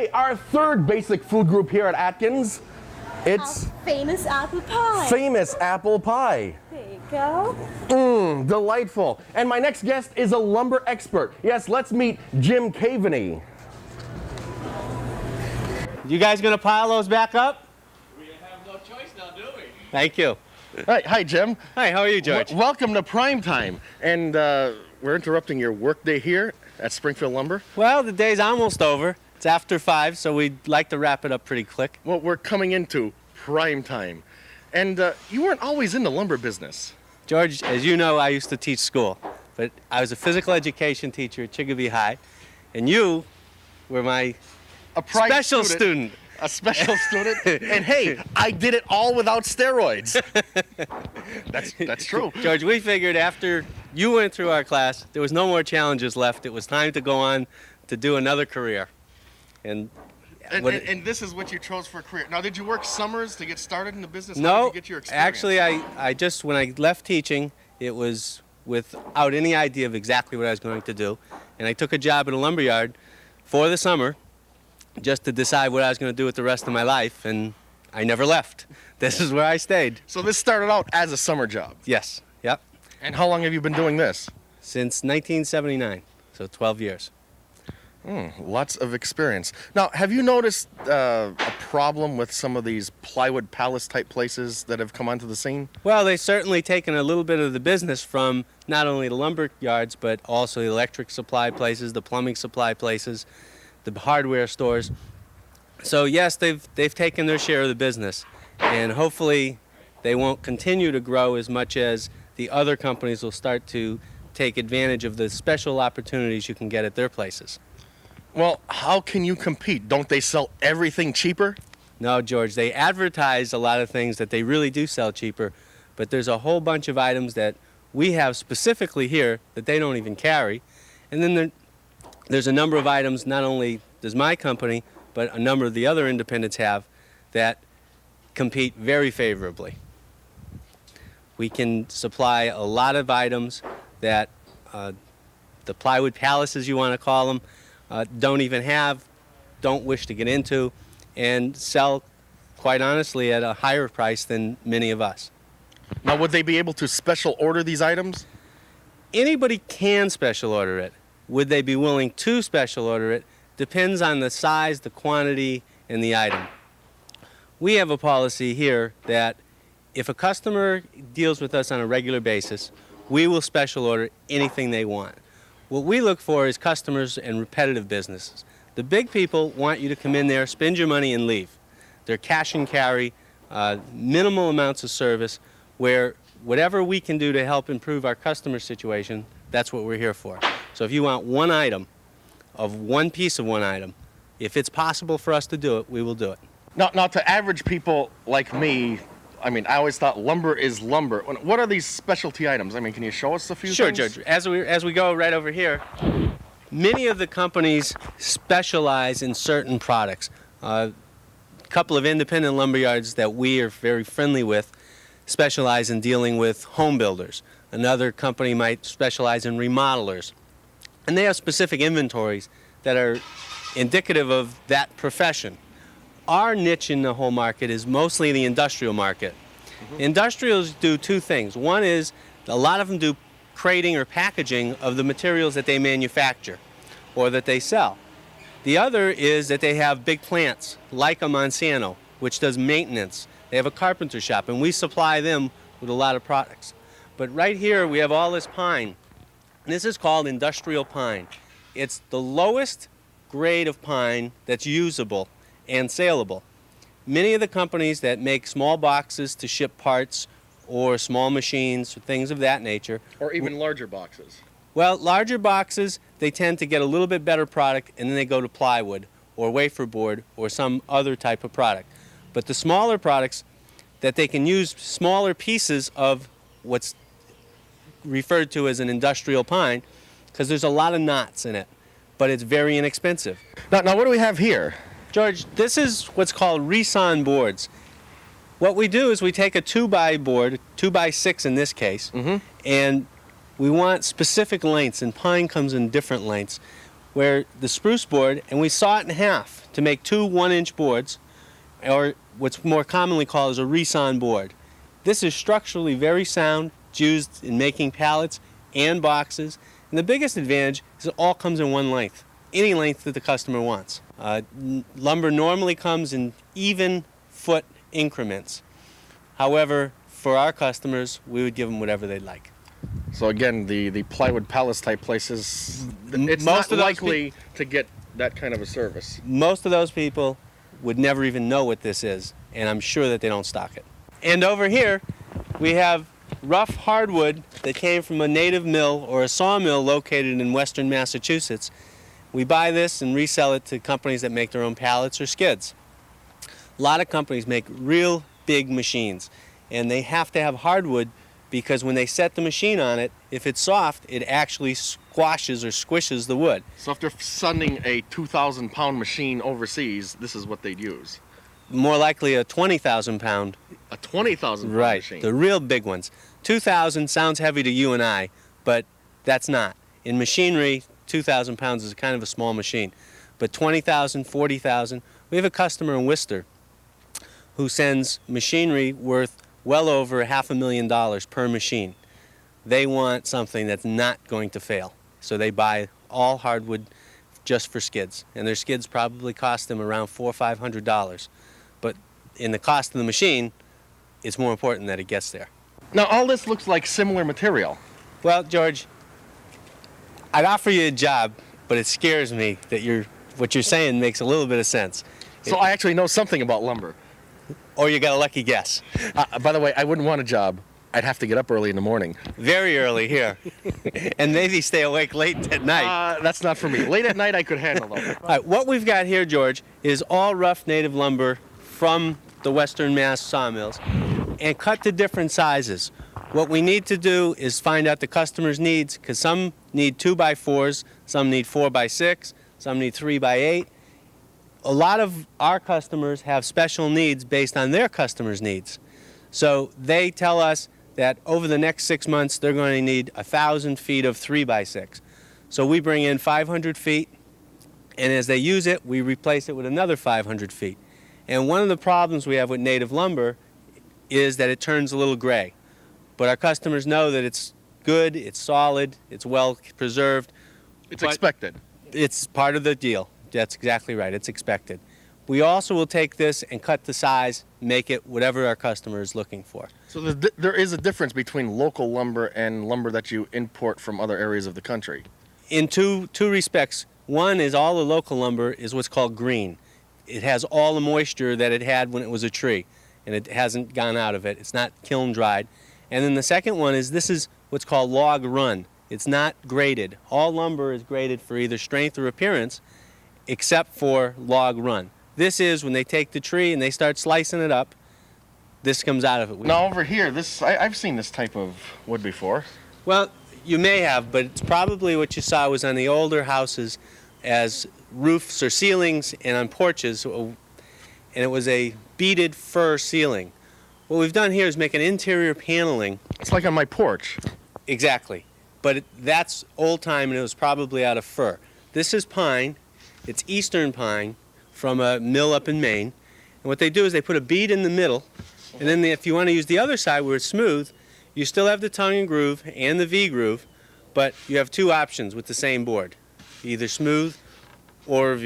Okay, our third basic food group here at Atkins, it's famous apple pie. famous apple pie. There you go. Delightful. And my next guest is a lumber expert. Yes, let's meet Jim Kaveney. You guys gonna pile those back up? We have no choice now, do we? Thank you. Hi, Jim. Hi, how are you, George? Welcome to prime time. And we're interrupting your workday here at Springfield Lumber. Well, the day's almost over. It's after 5, so we'd like to wrap it up pretty quick. Well, we're coming into prime time. And you weren't always in the lumber business. George, as you know, I used to teach school, but I was a physical education teacher at Chicopee High, and you were my special student. A special student? And hey, I did it all without steroids. That's true. George, we figured after you went through our class, there was no more challenges left. It was time to go on to do another career. And this is what you chose for a career. Now, did you work summers to get started in the business? How No, did you get your experience? actually, I just, when I left teaching, it was without any idea of exactly what I was going to do. And I took a job at a lumber yard for the summer just to decide what I was going to do with the rest of my life, and I never left. This is where I stayed. So this started out as a summer job? Yes, yep. And how long have you been doing this? Since 1979, so 12 years. Lots of experience. Now, have you noticed a problem with some of these plywood palace type places that have come onto the scene? Well, they've certainly taken a little bit of the business from not only the lumber yards, but also the electric supply places, the plumbing supply places, the hardware stores. So yes, they've taken their share of the business, and hopefully they won't continue to grow as much as the other companies will start to take advantage of the special opportunities you can get at their places. Well, how can you compete? Don't they sell everything cheaper? No, George, they advertise a lot of things that they really do sell cheaper, but there's a whole bunch of items that we have specifically here that they don't even carry. And then there's a number of items, not only does my company, but a number of the other independents have, that compete very favorably. We can supply a lot of items that the plywood palaces, you want to call them, don't even have, don't wish to get into, and sell, quite honestly, at a higher price than many of us. Now, would they be able to special order these items? Anybody can special order it. Would they be willing to special order it? Depends on the size, the quantity, and the item. We have a policy here that if a customer deals with us on a regular basis, we will special order anything they want. What we look for is customers and repetitive businesses. The big people want you to come in there, spend your money, and leave. They're cash and carry, minimal amounts of service, where whatever we can do to help improve our customer situation, that's what we're here for. So if you want one item, of one piece of one item, if it's possible for us to do it, we will do it. Now, to average people like me, I mean, I always thought lumber is lumber. What are these specialty items? I mean, can you show us a few Sure, things? Judge. As we go right over here, many of the companies specialize in certain products. A couple of independent lumber yards that we are very friendly with specialize in dealing with home builders. Another company might specialize in remodelers. And they have specific inventories that are indicative of that profession. Our niche in the whole market is mostly the industrial market. Industrials do two things. One is a lot of them do crating or packaging of the materials that they manufacture or that they sell. The other is that they have big plants like a Monsanto, which does maintenance. They have a carpenter shop, and we supply them with a lot of products. But right here we have all this pine. This is called industrial pine. It's the lowest grade of pine that's usable and saleable. Many of the companies that make small boxes to ship parts or small machines, things of that nature. Or even larger boxes. Well, larger boxes, they tend to get a little bit better product, and then they go to plywood or wafer board or some other type of product. But the smaller products, that they can use smaller pieces of what's referred to as an industrial pine, because there's a lot of knots in it, but it's very inexpensive. Now what do we have here? George, this is what's called resawn boards. What we do is we take a 2x board, 2x6 in this case, and we want specific lengths, and pine comes in different lengths. where the spruce board, and we saw it in half to make two 1-inch boards, or what's more commonly called as a resawn board. This is structurally very sound. It's used in making pallets and boxes. And the biggest advantage is it all comes in one length, any length that the customer wants. Lumber normally comes in even foot increments. However, for our customers, we would give them whatever they'd like. So again, the plywood palace type places, it's Most not of those likely to get that kind of a service. Most of those people would never even know what this is, and I'm sure that they don't stock it. And over here, we have rough hardwood that came from a native mill or a sawmill located in western Massachusetts. We buy this and resell it to companies that make their own pallets or skids. A lot of companies make real big machines, and they have to have hardwood because when they set the machine on it, if it's soft, it actually squashes or squishes the wood. So if they're sending a 2,000-pound machine overseas, this is what they'd use. More likely a 20,000 pound. A 20,000-pound Right, machine. the real big ones. 2,000 sounds heavy to you and I, but that's not. In machinery, 2,000 pounds is kind of a small machine. But 20,000, 40,000, we have a customer in Worcester who sends machinery worth well over $500,000 per machine. They want something that's not going to fail. So they buy all hardwood just for skids. And their skids probably cost them around $400 or $500. But in the cost of the machine, it's more important that it gets there. Now all this looks like similar material. Well, George, I'd offer you a job, but it scares me that what you're saying makes a little bit of sense. So I actually know something about lumber. Or you got a lucky guess. By the way, I wouldn't want a job. I'd have to get up early in the morning. Very early here. And maybe stay awake late at night. That's not for me. Late at night I could handle though. All right, what we've got here, George, is all rough native lumber from the Western Mass sawmills and cut to different sizes. What we need to do is find out the customer's needs, because some need 2x4s, some need 4x6, some need 3x8. A lot of our customers have special needs based on their customers' needs. So they tell us that over the next 6 months they're going to need 1,000 feet of 3x6. So we bring in 500 feet, and as they use it, we replace it with another 500 feet. And one of the problems we have with native lumber is that it turns a little gray. But our customers know that it's good, it's solid, it's well preserved. It's expected. It's part of the deal. That's exactly right. It's expected. We also will take this and cut the size, make it whatever our customer is looking for. So there is a difference between local lumber and lumber that you import from other areas of the country. In two respects. One is all the local lumber is what's called green. It has all the moisture that it had when it was a tree, and it hasn't gone out of it. It's not kiln dried. And then the second one is this is what's called log run. It's not graded. All lumber is graded for either strength or appearance, except for log run. This is when they take the tree and they start slicing it up, this comes out of it. Now over here, I've seen this type of wood before. Well, you may have, but it's probably what you saw was on the older houses as roofs or ceilings and on porches, and it was a beaded fir ceiling. What we've done here is make an interior paneling. It's like on my porch. Exactly, but that's old time and it was probably out of fir. This is pine. It's eastern pine from a mill up in Maine. And what they do is they put a bead in the middle, and then if you want to use the other side where it's smooth, you still have the tongue and groove and the V groove, but you have two options with the same board, either smooth or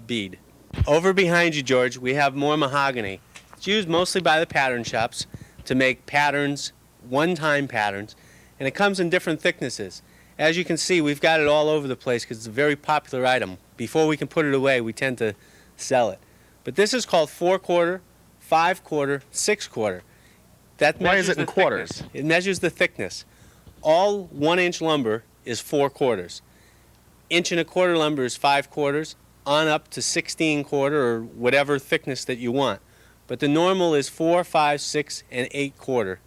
bead. Over behind you, George, we have more mahogany. It's used mostly by the pattern shops to make patterns, one-time patterns, and it comes in different thicknesses. As you can see, we've got it all over the place because it's a very popular item. Before we can put it away, we tend to sell it. But this is called 4/4, 5/4, 6/4. Why is it in quarters? It measures the thickness. All 1-inch lumber is 4/4. 1.25-inch lumber is 5/4, on up to 16/4 or whatever thickness that you want. But the normal is 4, 5, 6, and 8/4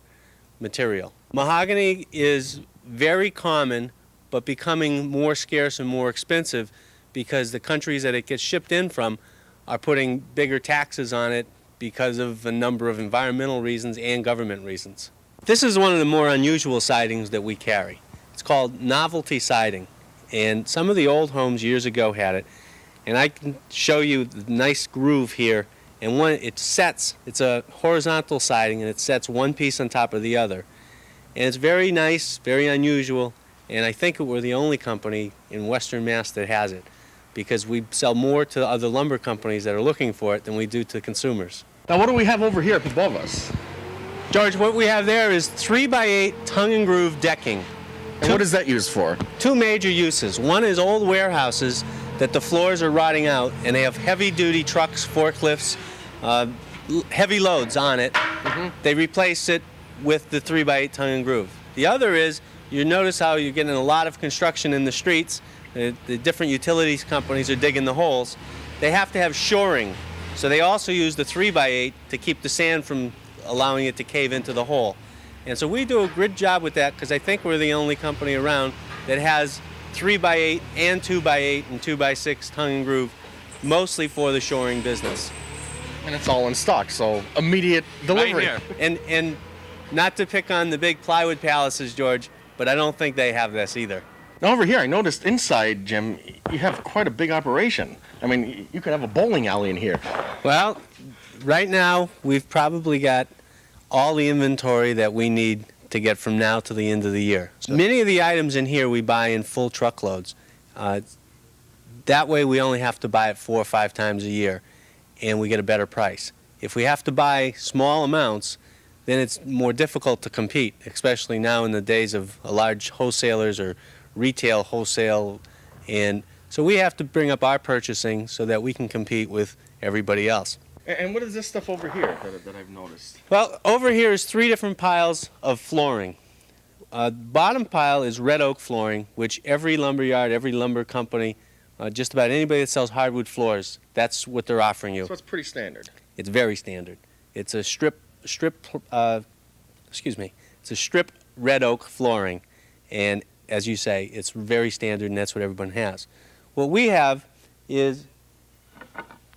material. Mahogany is very common, but becoming more scarce and more expensive because the countries that it gets shipped in from are putting bigger taxes on it because of a number of environmental reasons and government reasons. This is one of the more unusual sidings that we carry. It's called novelty siding. And some of the old homes years ago had it. And I can show you the nice groove here. And it's a horizontal siding, and it sets one piece on top of the other. And it's very nice, very unusual, and I think we're the only company in Western Mass that has it, because we sell more to other lumber companies that are looking for it than we do to consumers. Now, what do we have over here up above us? George, what we have there is 3x8 tongue and groove decking. And what is that used for? Two major uses. One is old warehouses that the floors are rotting out, and they have heavy-duty trucks, forklifts, heavy loads on it. They replace it with the 3x8 tongue and groove. The other is, you notice how you're getting a lot of construction in the streets. The different utilities companies are digging the holes. They have to have shoring. So they also use the 3x8 to keep the sand from allowing it to cave into the hole. And so we do a good job with that, because I think we're the only company around that has 3x8 and 2x8 and 2x6 tongue and groove, mostly for the shoring business. And it's all in stock, so immediate delivery. Right here. And not to pick on the big plywood palaces, George, but I don't think they have this either. Now over here, I noticed inside, Jim, you have quite a big operation. I mean, you could have a bowling alley in here. Well, right now we've probably got all the inventory that we need to get from now to the end of the year. So many of the items in here we buy in full truckloads. That way we only have to buy it 4 or 5 times a year, and we get a better price. If we have to buy small amounts, then it's more difficult to compete, especially now in the days of large wholesalers or retail wholesale. And so we have to bring up our purchasing so that we can compete with everybody else. And what is this stuff over here that I've noticed? Well, over here is 3 different piles of flooring. Bottom pile is red oak flooring, which every lumber yard, every lumber company, just about anybody that sells hardwood floors, that's what they're offering you. So it's pretty standard. It's very standard. It's a strip red oak flooring, and as you say, it's very standard, and that's what everyone has. What we have is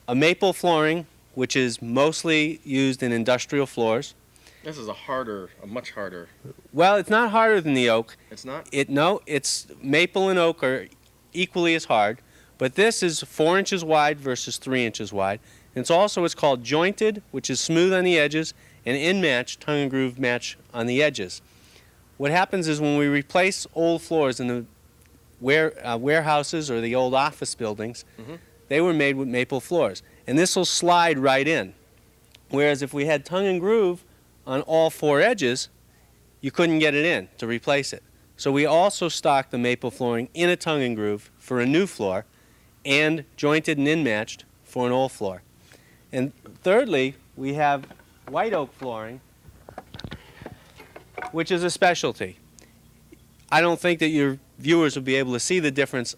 a maple flooring, which is mostly used in industrial floors. This is a much harder. Well, it's not harder than the oak. It's not? No, it's maple and oak are equally as hard, but this is 4 inches wide versus 3 inches wide. And it's called jointed, which is smooth on the edges, and in-match, tongue and groove match on the edges. What happens is when we replace old floors in the warehouses or the old office buildings, they were made with maple floors. And this will slide right in. Whereas if we had tongue and groove on all 4 edges, you couldn't get it in to replace it. So we also stock the maple flooring in a tongue and groove for a new floor, and jointed and in-matched for an old floor. And thirdly, we have white oak flooring, which is a specialty. I don't think that your viewers will be able to see the difference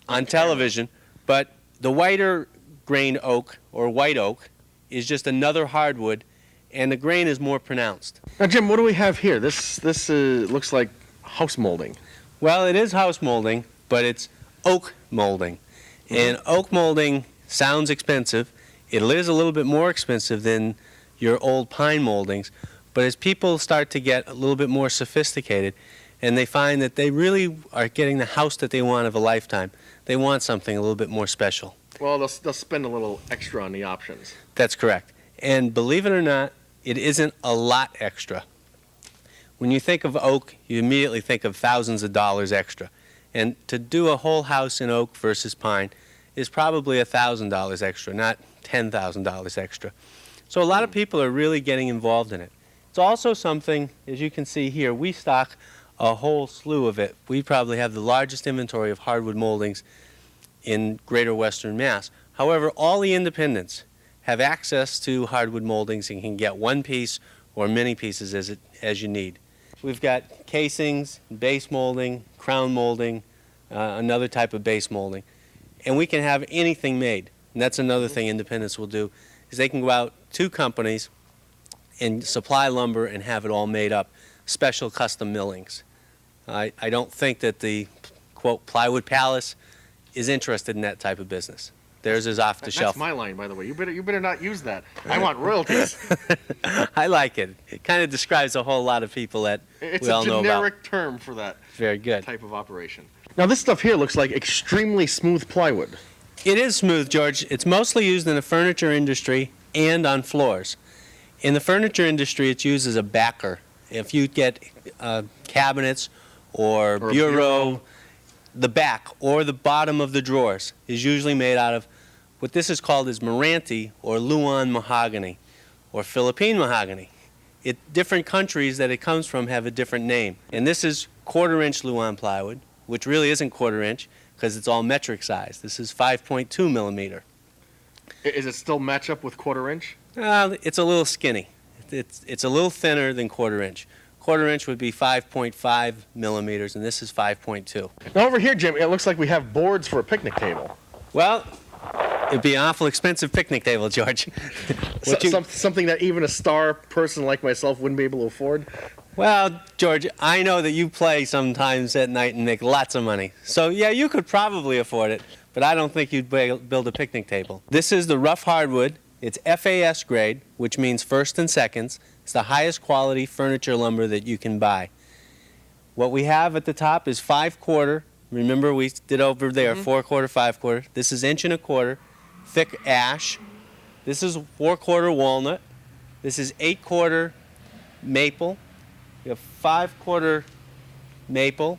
on television, but the whiter grain oak, or white oak, is just another hardwood, and the grain is more pronounced. Now, Jim, what do we have here? This looks like house molding. Well, it is house molding, but it's oak molding. And oak molding sounds expensive. It is a little bit more expensive than your old pine moldings, but as people start to get a little bit more sophisticated, and they find that they really are getting the house that they want of a lifetime, they want something a little bit more special. Well, they'll spend a little extra on the options. That's correct. And believe it or not, it isn't a lot extra. When you think of oak, you immediately think of thousands of dollars extra. And to do a whole house in oak versus pine is probably $1,000 extra, not $10,000 extra. So a lot of people are really getting involved in it. It's also something, as you can see here, we stock a whole slew of it. We probably have the largest inventory of hardwood moldings in greater Western Mass. However, all the independents have access to hardwood moldings and can get one piece or many pieces as you need. We've got casings, base molding, crown molding, another type of base molding. And we can have anything made. And that's another thing independents will do, is they can go out to companies and supply lumber and have it all made up, special custom millings. I don't think that the, quote, plywood palace is interested in that type of business. Theirs is off the shelf. That's my line, by the way. You better not use that. I want royalties. I like it. It kind of describes a whole lot of people that we all know about. It's a generic term for that Very good. type of operation. Now this stuff here looks like extremely smooth plywood. It is smooth, George. It's mostly used in the furniture industry and on floors. In the furniture industry, it's used as a backer. If you get cabinets or bureau, the back or the bottom of the drawers is usually made out of what this is called is Meranti or Luan mahogany or Philippine mahogany. Different countries that it comes from have a different name. And this is quarter-inch Luan plywood, which really isn't quarter-inch because it's all metric size. This is 5.2 millimeter. Is it still match up with quarter-inch? It's a little skinny. It's a little thinner than quarter-inch. Quarter-inch would be 5.5 millimeters, and this is 5.2. Now over here, Jim, it looks like we have boards for a picnic table. Well, it'd be an awful expensive picnic table, George. Something that even a star person like myself wouldn't be able to afford. Well, George, I know that you play sometimes at night and make lots of money. So, yeah, you could probably afford it, but I don't think you'd build a picnic table. This is the rough hardwood. It's FAS grade, which means first and seconds. It's the highest quality furniture lumber that you can buy. What we have at the top is 5/4. Remember we did over there 4/4, 5/4. This is 1.25 thick ash. This is 4/4 walnut. This is 8/4 maple. We have 5/4 maple,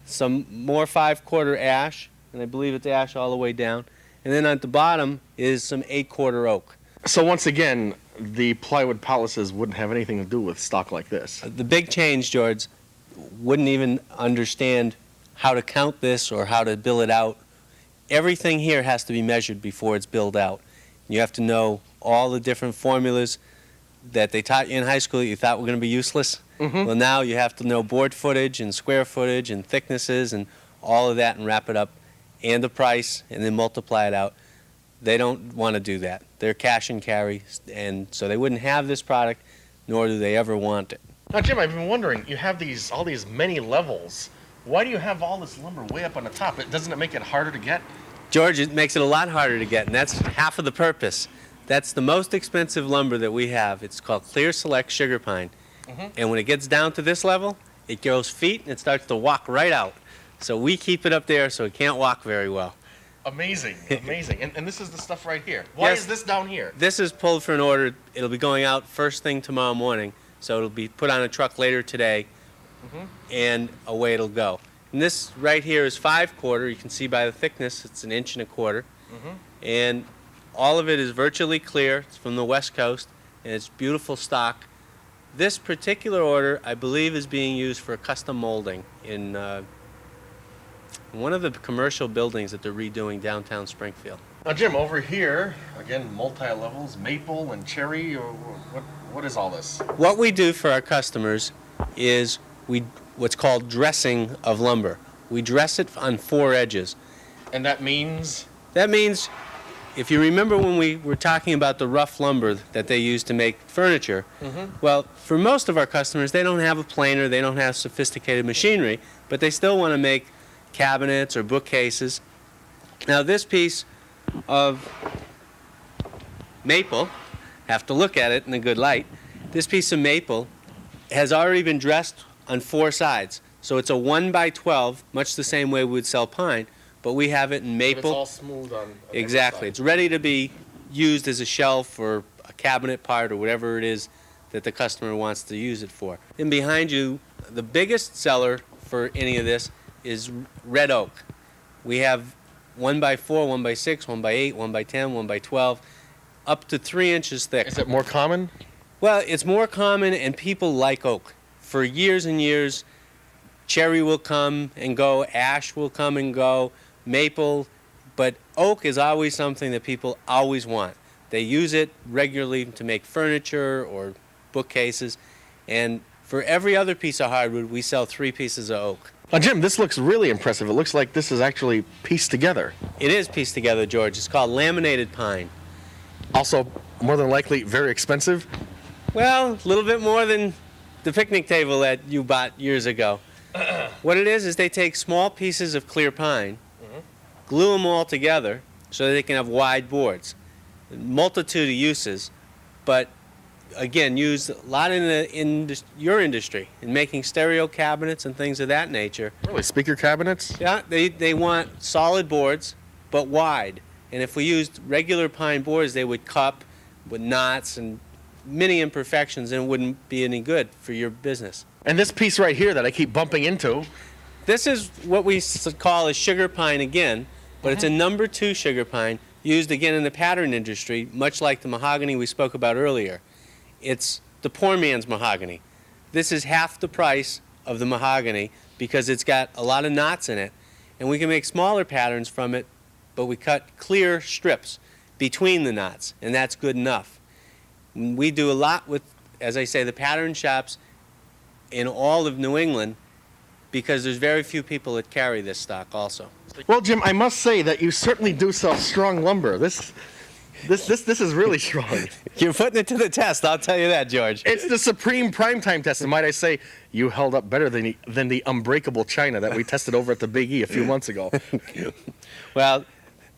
some more 5/4 ash, and I believe it's ash all the way down. And then at the bottom is some 8/4 oak. So once again, the plywood palaces wouldn't have anything to do with stock like this. The big change, George, wouldn't even understand how to count this or how to bill it out. Everything here has to be measured before it's billed out. You have to know all the different formulas that they taught you in high school that you thought were going to be useless. Well, now you have to know board footage and square footage and thicknesses and all of that and wrap it up and the price and then multiply it out. They don't want to do that. They're cash and carry, and so they wouldn't have this product, nor do they ever want it. Now, Jim, I've been wondering, you have all these many levels. Why do you have all this lumber way up on the top? Doesn't it make it harder to get? George, it makes it a lot harder to get, and that's half of the purpose. That's the most expensive lumber that we have. It's called Clear Select Sugar Pine. And when it gets down to this level, it grows feet and it starts to walk right out. So we keep it up there so it can't walk very well. Amazing, amazing. And this is the stuff right here. Why Yes. is this down here? This is pulled for an order. It'll be going out first thing tomorrow morning. So it'll be put on a truck later today, and away it'll go. And this right here is 5/4. You can see by the thickness, it's 1.25 inches. And all of it is virtually clear. It's from the West Coast, and it's beautiful stock. This particular order, I believe, is being used for custom molding in one of the commercial buildings that they're redoing downtown Springfield. Now, Jim, over here, again, multi-levels, maple and cherry, or what is all this? What we do for our customers is what's called dressing of lumber. We dress it on 4 edges. And that means? That means, if you remember when we were talking about the rough lumber that they use to make furniture, well, for most of our customers, they don't have a planer, they don't have sophisticated machinery, but they still want to make cabinets or bookcases. Now, this piece of maple, have to look at it in a good light, this piece of maple has already been dressed on 4 sides. So it's a 1x12, much the same way we would sell pine, but we have it in maple. It's all smooth on Exactly. It's ready to be used as a shelf or a cabinet part or whatever it is that the customer wants to use it for. And behind you, the biggest seller for any of this is red oak. We have 1x4, 1x6, 1x8, 1x10, 1x12, up to 3 inches thick. Is it more common? Well, it's more common, and people like oak. For years and years, cherry will come and go, ash will come and go, maple, but oak is always something that people always want. They use it regularly to make furniture or bookcases, and for every other piece of hardwood, we sell 3 pieces of oak. Now, Jim, this looks really impressive. It looks like this is actually pieced together. It is pieced together, George. It's called laminated pine. Also, more than likely, very expensive. Well, a little bit more than the picnic table that you bought years ago. What it is they take small pieces of clear pine, glue them all together so that they can have wide boards. A multitude of uses, but again, used a lot in your industry, in making stereo cabinets and things of that nature. Really, speaker cabinets? Yeah, they want solid boards, but wide. And if we used regular pine boards, they would cup with knots and many imperfections, and it wouldn't be any good for your business. And this piece right here that I keep bumping into. This is what we call a sugar pine again, but it's a number 2 sugar pine, used again in the pattern industry, much like the mahogany we spoke about earlier. It's the poor man's mahogany. This is half the price of the mahogany because it's got a lot of knots in it, and we can make smaller patterns from it, but we cut clear strips between the knots, and that's good enough. We do a lot with, as I say, the pattern shops in all of New England, because there's very few people that carry this stock also. Well, Jim, I must say that you certainly do sell strong lumber. This is really strong. You're putting it to the test, I'll tell you that, George. It's the supreme primetime test, and might I say, you held up better than the unbreakable china that we tested over at the Big E a few months ago. Well,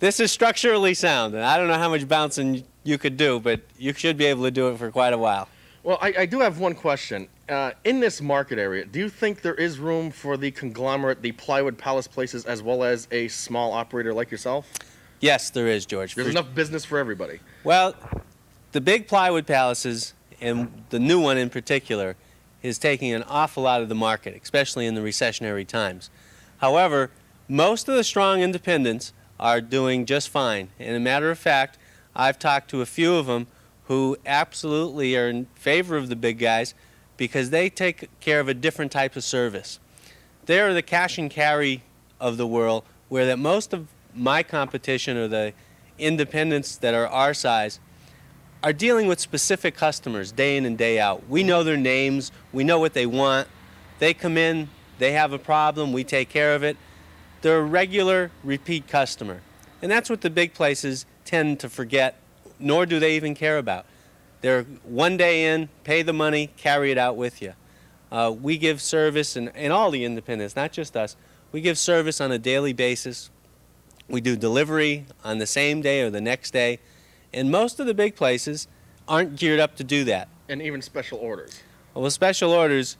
this is structurally sound, and I don't know how much bouncing you could do, but you should be able to do it for quite a while. Well, I do have one question. In this market area, do you think there is room for the conglomerate, the plywood palace places, as well as a small operator like yourself? Yes, there is, George. There's enough business for everybody. Well, the big plywood palaces, and the new one in particular, is taking an awful lot of the market, especially in the recessionary times. However, most of the strong independents are doing just fine. And a matter of fact, I've talked to a few of them who absolutely are in favor of the big guys because they take care of a different type of service. They're the cash and carry of the world, where that most of my competition, or the independents that are our size, are dealing with specific customers day in and day out. We know their names, we know what they want. They come in, they have a problem, we take care of it. They're a regular, repeat customer. And that's what the big places tend to forget, nor do they even care about. They're one day in, pay the money, carry it out with you. We give service, and all the independents, not just us, we give service on a daily basis. We do delivery on the same day or the next day, and most of the big places aren't geared up to do that. And even special orders. Well, special orders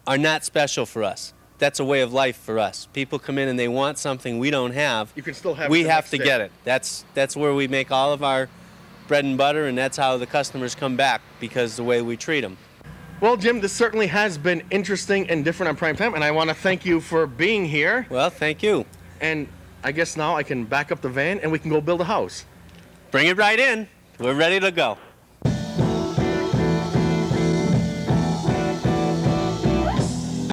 are not special for us. That's a way of life for us. People come in and they want something we don't have. You can still have it. We have to get it. That's where we make all of our bread and butter, and that's how the customers come back, because the way we treat them. Well, Jim, this certainly has been interesting and different on Prime Time, and I want to thank you for being here. Well, thank you. And I guess now I can back up the van and we can go build a house. Bring it right in. We're ready to go.